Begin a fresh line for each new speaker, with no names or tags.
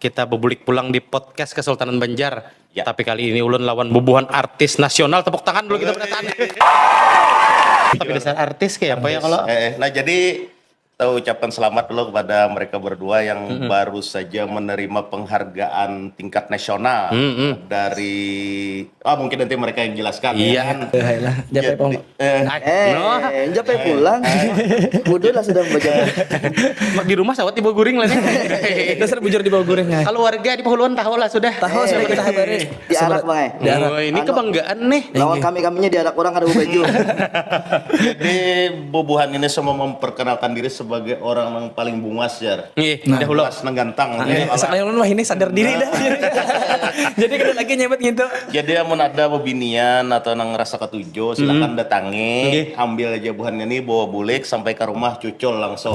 kita bebulik pulang di podcast Kesultanan Banjar.
Ya.
Tapi kali ini ulun lawan bubuhan artis nasional. Tepuk tangan dulu kita pernyataan. Tapi dasar artis kayak apa ya kalau?
Nah jadi kita ucapkan selamat dulu kepada mereka berdua yang baru saja menerima penghargaan tingkat nasional dari mungkin nanti mereka yang jelaskan.
Iya.
Lah, japai pong.
Japai pulang. Budul lah sudah membaca.
Mak di rumah sawat di bawah guring lah nih.
Dasar bujur di bawah goreng ya.
Kalau warga di Pahuluan tahu lah sudah.
Tahu sudah kita habari.
Diarak bang.
Oh, ini kebanggaan nih.
Lawan kami-kaminya diarak orang ada baju.
Jadi bubuhan ini semua memperkenalkan diri sebagai orang yang paling bungas ya.
Iya, dahulu.
Bungas nenggantang.
Sekali wah ini sadar diri dah. Jadi kada lagi nyebut gitu.
Jadi amun ada bebinian atau nang rasa ketujuh silakan datangi, ambil aja buahannya nih bawa bulik sampai ke rumah cucul langsung.